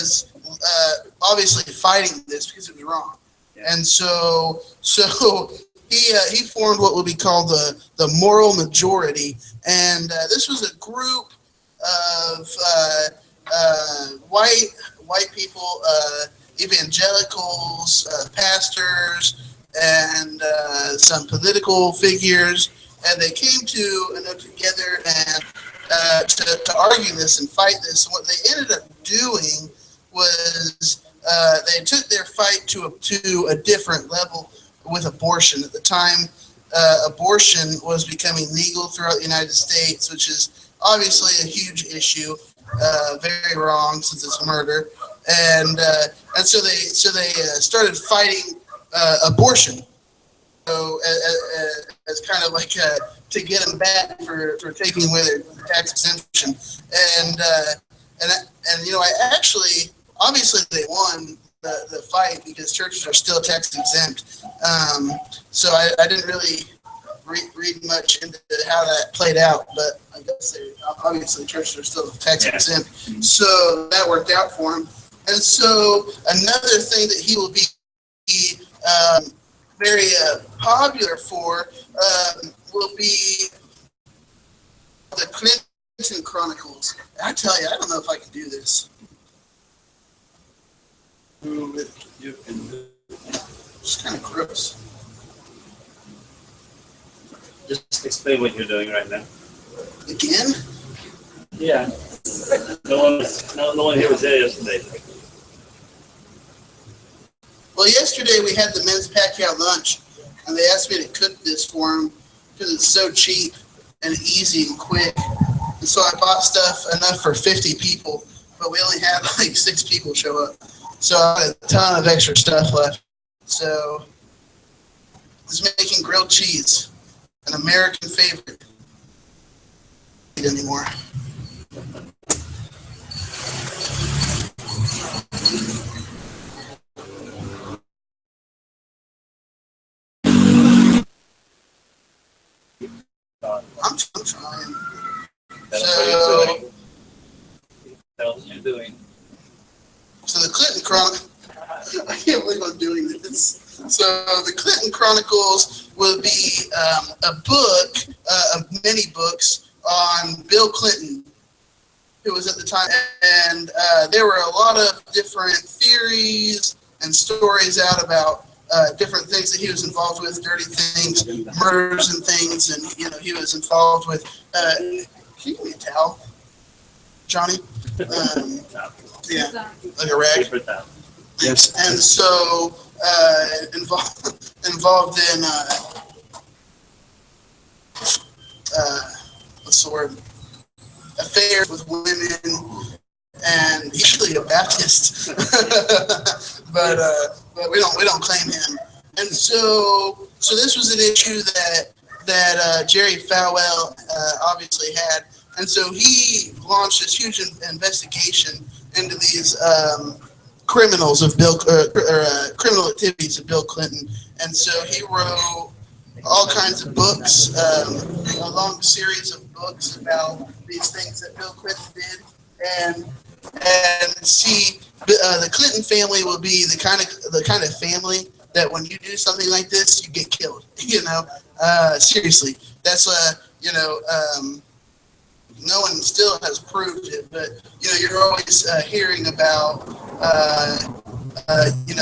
was obviously fighting this because it was wrong. Yeah. And so he formed what would be called the Moral Majority, and this was a group of white people, evangelicals, pastors, and some political figures, and they came together and to argue this and fight this. And what they ended up doing was they took their fight to a different level with abortion. At the time, abortion was becoming legal throughout the United States, which is obviously a huge issue, very wrong since it's murder, and so they started fighting abortion. So as kind of like to get them back for taking away their tax exemption, and you know, I actually obviously they won the fight because churches are still tax exempt. So I didn't really read much into how that played out, but I guess obviously churches are still tax exempt. So that worked out for him. And so another thing that he will be very popular for will be the Clinton Chronicles. I tell you, I don't know if I can do this. You can do it. It's kind of gross. Just explain what you're doing right now. Again? Yeah. No one here was there yesterday. Well, yesterday we had the men's Pacquiao lunch, and they asked me to cook this for them because it's so cheap and easy and quick. And so I bought stuff enough for 50 people, but we only had like 6 people show up. So I had a ton of extra stuff left. So I was making grilled cheese, an American favorite. Anymore. I'm trying. You're doing. So the Clinton Chronicles, I can't believe I'm doing this. So the Clinton Chronicles will be a book, many books on Bill Clinton, who was at the time, and there were a lot of different theories and stories out about different things that he was involved with, dirty things, murders and things, and you know he was involved with. Can you give me a towel, Johnny? Yeah, like a rag. Yes. And so involved in what's the word? Affairs with women, and he's usually a Baptist, but we don't claim him. And so this was an issue that Jerry Falwell obviously had, and so he launched this huge investigation into these criminals of criminal activities of Bill Clinton, and so he wrote all kinds of books, a long series of books about these things that Bill Clinton did, and see, the Clinton family will be the kind of family that when you do something like this, you get killed. You know, seriously, that's no one still has proved it, but you know, you're always hearing about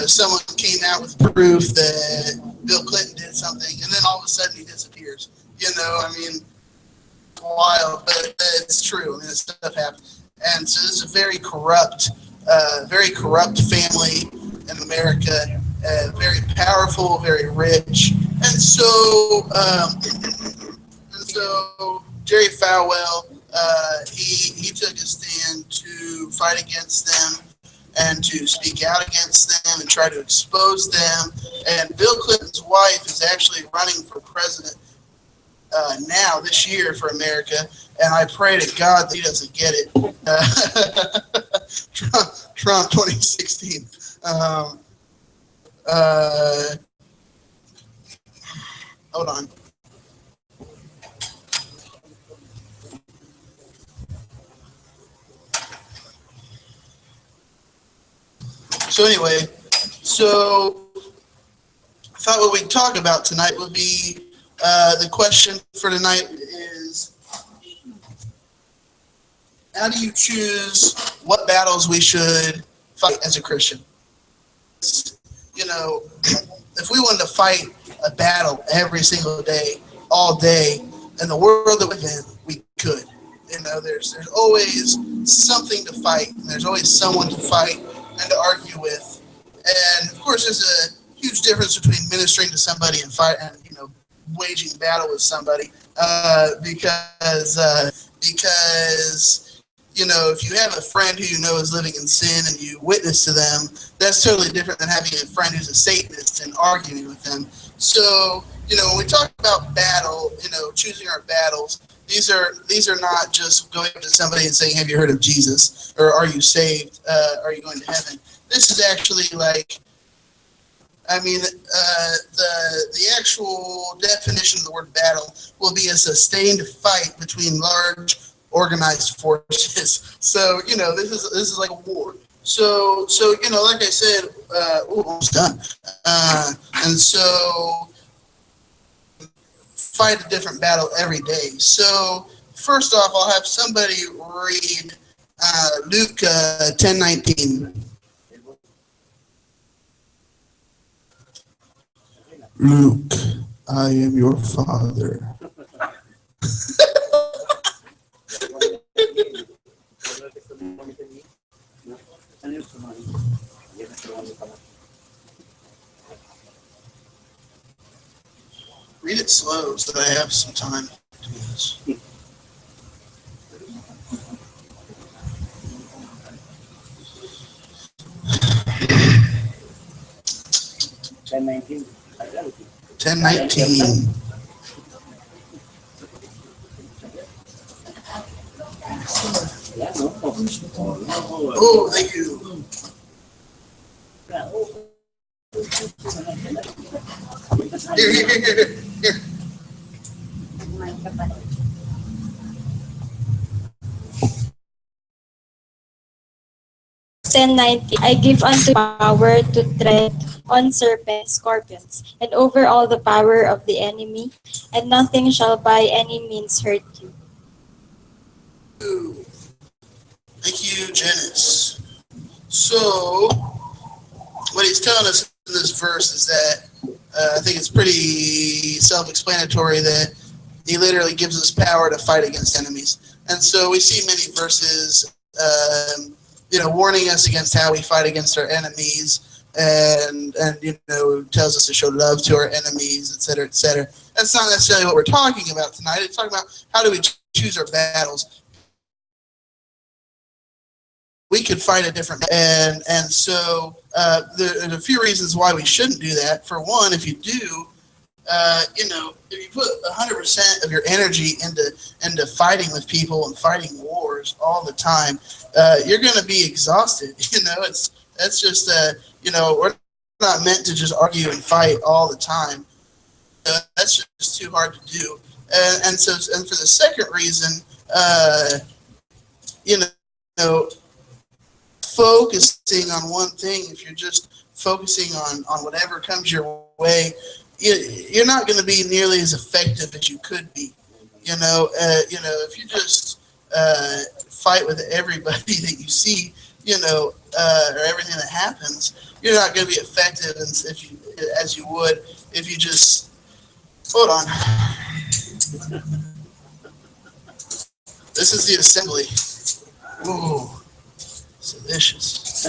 someone came out with proof that Bill Clinton did something, and then all of a sudden he disappears. You know, I mean, wild, but it's true. I mean, this stuff happens, and so this is a very corrupt family in America, very powerful, very rich, and so Jerry Falwell, he took a stand to fight against them and to speak out against them and try to expose them. And Bill Clinton's wife is actually running for president now this year for America, and I pray to God that he doesn't get it. Trump 2016. Hold on. So anyway, so I thought what we'd talk about tonight would be the question for tonight is, how do you choose what battles we should fight as a Christian? You know, if we wanted to fight a battle every single day, all day, in the world that we live in, we could. You know, there's always something to fight, and there's always someone to fight and to argue with. And of course, there's a huge difference between ministering to somebody and fight, and waging battle with somebody, because if you have a friend who you know is living in sin and you witness to them, that's totally different than having a friend who's a Satanist and arguing with them. So, when we talk about battle, choosing our battles, these are not just going up to somebody and saying, "Have you heard of Jesus?" or "Are you saved? Are you going to heaven?" This is actually like, the actual definition of the word battle will be a sustained fight between large organized forces. So, this is like a war. So like I said, almost done. And so fight a different battle every day. So first off, I'll have somebody read Luke 10:19. Luke, I am your father. Read it slow so that I have some time to do this. $10.19. Oh, thank you. Here. 10:90. I give unto power to tread on serpents, scorpions, and over all the power of the enemy, and nothing shall by any means hurt you. Thank you, Janice. So, what he's telling us in this verse is that I think it's pretty self-explanatory that he literally gives us power to fight against enemies. And so we see many verses, warning us against how we fight against our enemies, and tells us to show love to our enemies, et cetera, et cetera. That's not necessarily what we're talking about tonight. It's talking about how do we choose our battles. We could fight a different, and so there's a few reasons why we shouldn't do that. For one, if you do, if you put 100% of your energy into fighting with people and fighting wars all the time, you're going to be exhausted. That's just we're not meant to just argue and fight all the time. That's just too hard to do. And for the second reason, focusing on one thing, if you're just focusing on whatever comes your way, you're not going to be nearly as effective as you could be. If you just fight with everybody that you see, or everything that happens, you're not going to be effective as you would if you just hold on. This is the assembly. Ooh, it's delicious.